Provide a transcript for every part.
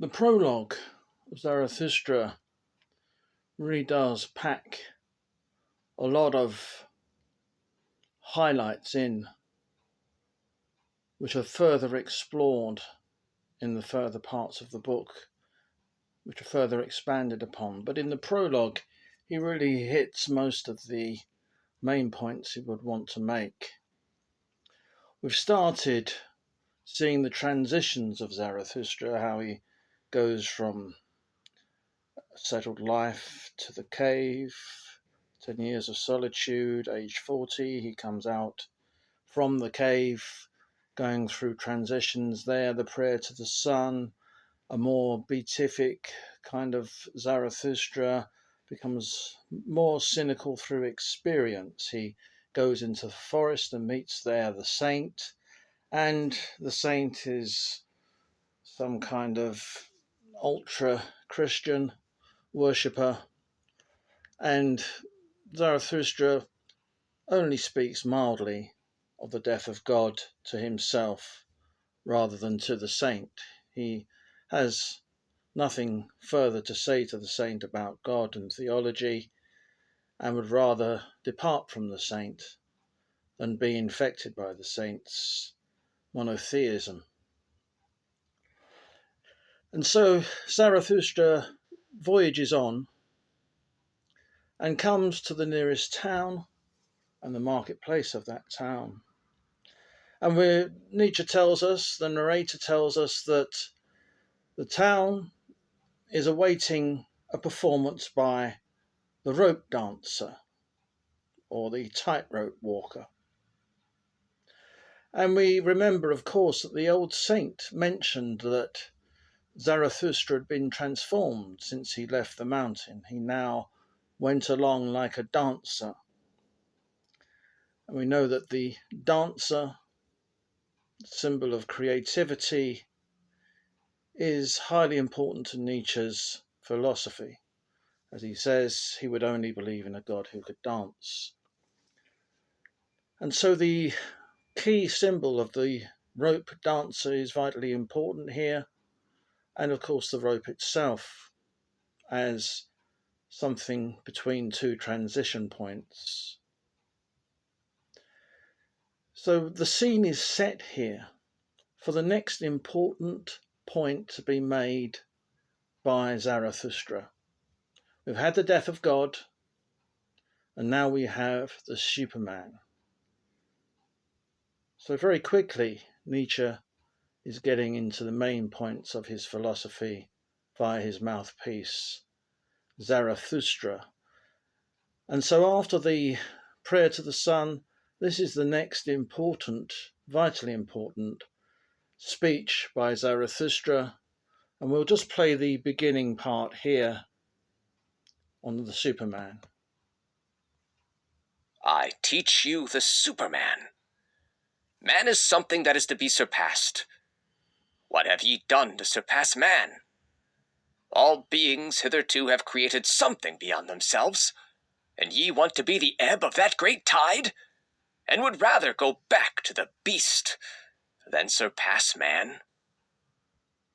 The prologue of Zarathustra really does pack a lot of highlights in, which are further explored in the further parts of the book, which are further expanded upon. But in the prologue, he really hits most of the main points he would want to make. We've started seeing the transitions of Zarathustra, how he goes from settled life to the cave, 10 years of solitude, age 40, he comes out from the cave, going through transitions there, the prayer to the sun, a more beatific kind of Zarathustra, becomes more cynical through experience. He goes into the forest and meets there the saint, and the saint is some kind of ultra-Christian worshipper, and Zarathustra only speaks mildly of the death of God to himself rather than to the saint. He has nothing further to say to the saint about God and theology, and would rather depart from the saint than be infected by the saint's monotheism. And so Zarathustra voyages on and comes to the nearest town and the marketplace of that town. And where Nietzsche tells us, the narrator tells us, that the town is awaiting a performance by the rope dancer or the tightrope walker. And we remember, of course, that the old saint mentioned that Zarathustra had been transformed since he left the mountain. He now went along like a dancer. And we know that the dancer, symbol of creativity, is highly important to Nietzsche's philosophy. As he says, he would only believe in a God who could dance. And so the key symbol of the rope dancer is vitally important here, and of course the rope itself as something between two transition points. So the scene is set here for the next important point to be made by Zarathustra. We've had the death of God, and now we have the Superman. So very quickly, Nietzsche is getting into the main points of his philosophy via his mouthpiece, Zarathustra. And so after the prayer to the sun, this is the next important, vitally important speech by Zarathustra. And we'll just play the beginning part here on the Superman. I teach you the Superman. Man is something that is to be surpassed. What have ye done to surpass man? All beings hitherto have created something beyond themselves, and ye want to be the ebb of that great tide, and would rather go back to the beast than surpass man.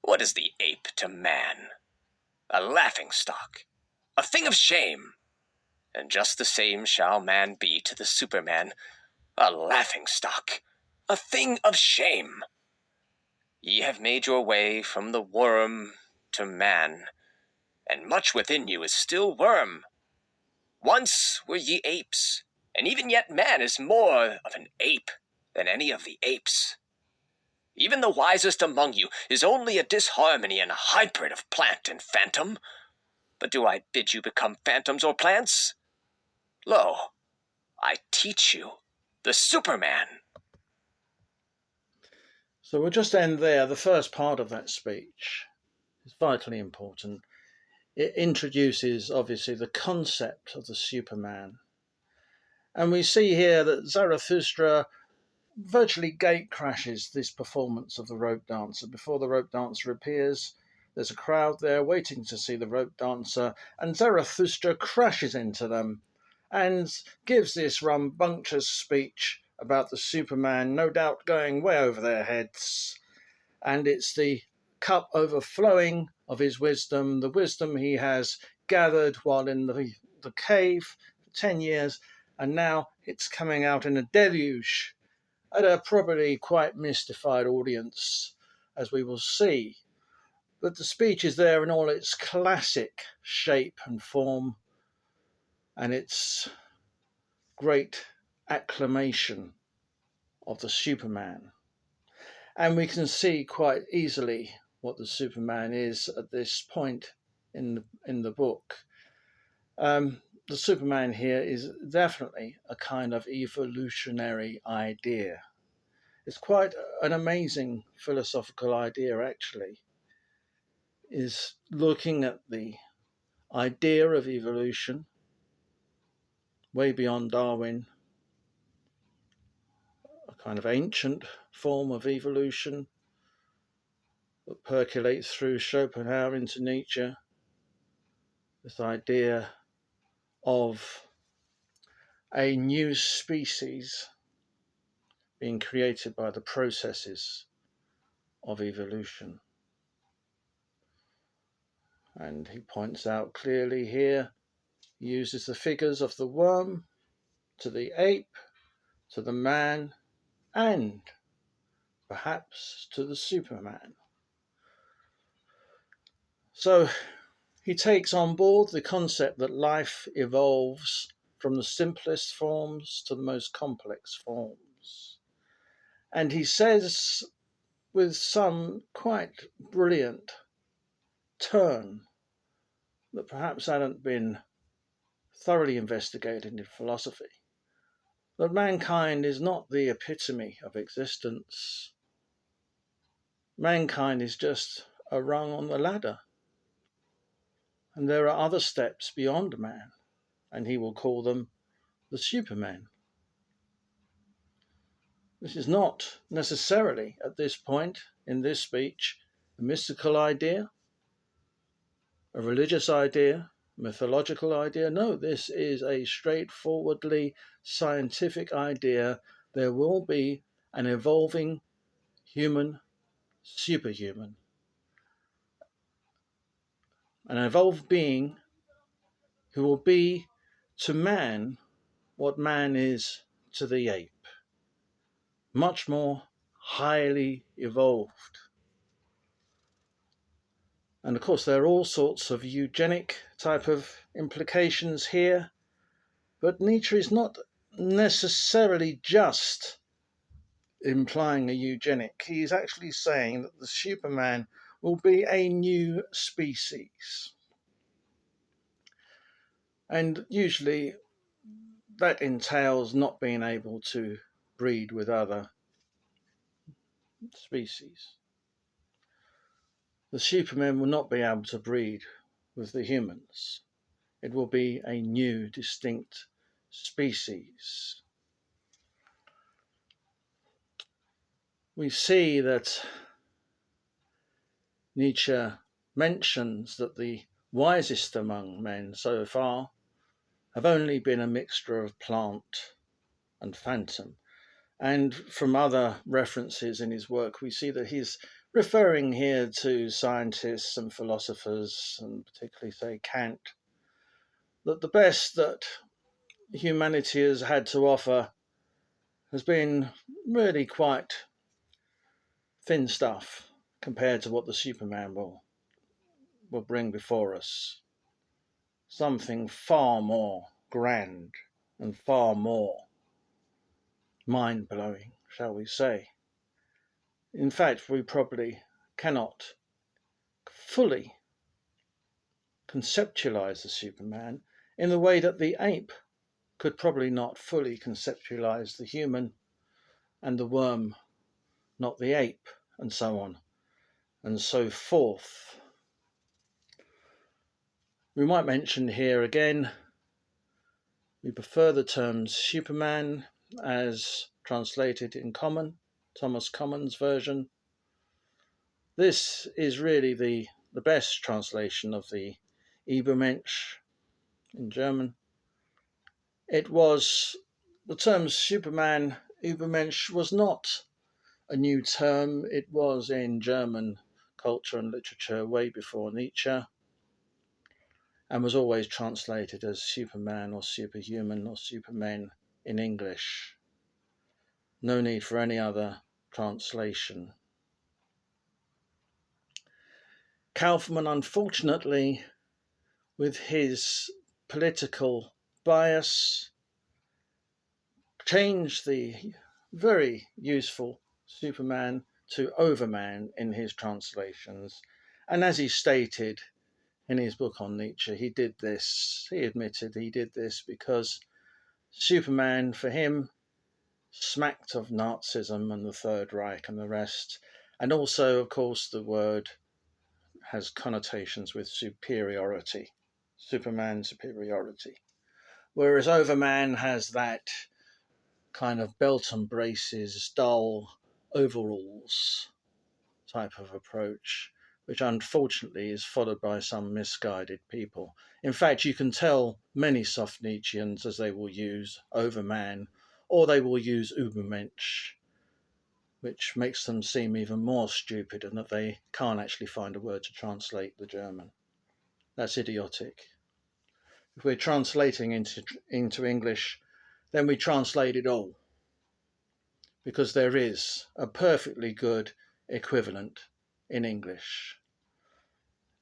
What is the ape to man? A laughingstock, a thing of shame, and just the same shall man be to the Superman, a laughingstock, a thing of shame. Ye have made your way from the worm to man, and much within you is still worm. Once were ye apes, and even yet man is more of an ape than any of the apes. Even the wisest among you is only a disharmony and a hybrid of plant and phantom. But do I bid you become phantoms or plants? Lo, I teach you the Superman. So we'll just end there. The first part of that speech is vitally important. It introduces, obviously, the concept of the Superman. And we see here that Zarathustra virtually gate crashes this performance of the rope dancer. Before the rope dancer appears, there's a crowd there waiting to see the rope dancer, and Zarathustra crashes into them and gives this rambunctious speech about the Superman, no doubt going way over their heads. And it's the cup overflowing of his wisdom, the wisdom he has gathered while in the cave for 10 years, and now it's coming out in a deluge at a probably quite mystified audience, as we will see. But the speech is there in all its classic shape and form, and its great acclamation of the Superman. And we can see quite easily what the Superman is at this point in the book. The Superman here is definitely a kind of evolutionary idea. It's quite an amazing philosophical idea, actually, is looking at the idea of evolution way beyond Darwin, a kind of ancient form of evolution that percolates through Schopenhauer into Nietzsche, this idea of a new species being created by the processes of evolution. And he points out clearly here, he uses the figures of the worm to the ape, to the man, and perhaps to the Superman. So he takes on board the concept that life evolves from the simplest forms to the most complex forms. And he says, with some quite brilliant turn, that perhaps hadn't been thoroughly investigated in philosophy, that mankind is not the epitome of existence. Mankind is just a rung on the ladder. And there are other steps beyond man, and he will call them the Superman. This is not necessarily, at this point in this speech, a mystical idea, a religious idea, mythological idea. No, this is a straightforwardly scientific idea. There will be an evolving human superhuman, an evolved being who will be to man what man is to the ape, much more highly evolved. And of course, there are all sorts of eugenic type of implications here, but Nietzsche is not necessarily just implying a eugenic. He is actually saying that the Superman will be a new species. And usually that entails not being able to breed with other species. The Superman will not be able to breed with the humans. It will be a new, distinct species. We see that Nietzsche mentions that the wisest among men so far have only been a mixture of plant and phantom. And from other references in his work, we see that he's referring here to scientists and philosophers, and particularly, say, Kant, that the best that humanity has had to offer has been really quite thin stuff compared to what the Superman will bring before us. Something far more grand and far more mind-blowing, shall we say. In fact, we probably cannot fully conceptualize the Superman in the way that the ape could probably not fully conceptualize the human, and the worm not the ape, and so on and so forth. We might mention here again, we prefer the term Superman as translated in Common, Thomas Common's version. This is really the best translation of the Übermensch in German. It was, the term Superman, Übermensch, was not a new term. It was in German culture and literature way before Nietzsche, and was always translated as Superman or superhuman or supermen in English. No need for any other translation. Kaufman, unfortunately, with his political bias, changed the very useful Superman to Overman in his translations. And as he stated in his book on Nietzsche, he admitted he did this because Superman, for him, smacked of Nazism and the Third Reich and the rest. And also, of course, the word has connotations with superiority, Superman superiority. Whereas Overman has that kind of belt and braces, dull overalls type of approach, which unfortunately is followed by some misguided people. In fact, you can tell many soft Nietzscheans as they will use Overman or they will use Übermensch, which makes them seem even more stupid and that they can't actually find a word to translate the German. That's idiotic. If we're translating into English, then we translate it all, because there is a perfectly good equivalent in English.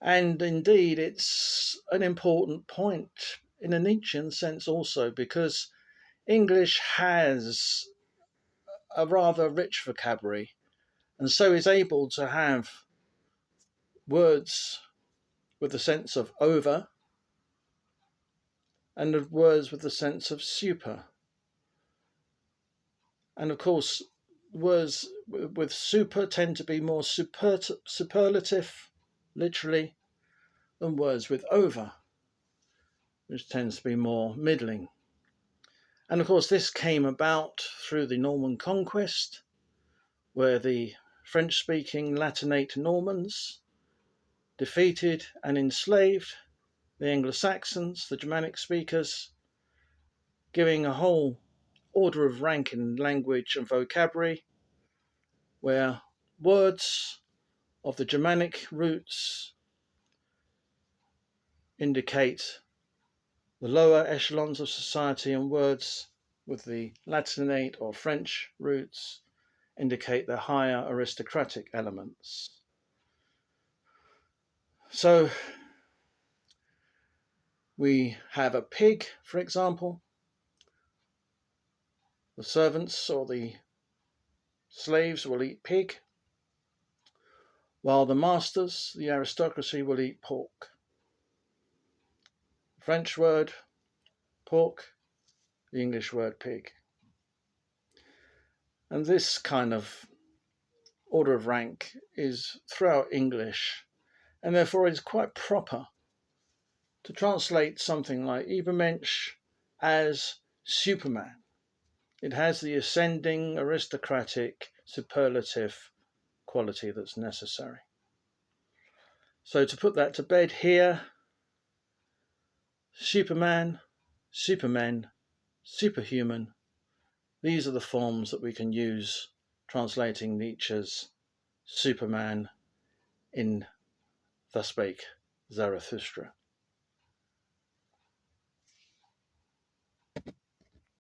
And indeed, it's an important point in a Nietzschean sense also, because English has a rather rich vocabulary, and so is able to have words with the sense of over and words with the sense of super. And of course, words with super tend to be more superlative, literally, than words with over, which tends to be more middling. And of course, this came about through the Norman conquest, where the French-speaking Latinate Normans defeated and enslaved the Anglo-Saxons, the Germanic speakers, giving a whole order of rank in language and vocabulary, where words of the Germanic roots indicate the lower echelons of society, and words with the Latinate or French roots indicate the higher aristocratic elements. So we have a pig, for example. The servants or the slaves will eat pig, while the masters, the aristocracy, will eat pork. The French word pork, the English word pig. And this kind of order of rank is throughout English, and therefore it is quite proper to translate something like Übermensch as Superman. It has the ascending, aristocratic, superlative quality that's necessary. So to put that to bed here, Superman, supermen, superhuman, these are the forms that we can use translating Nietzsche's Superman in Thus Spake Zarathustra.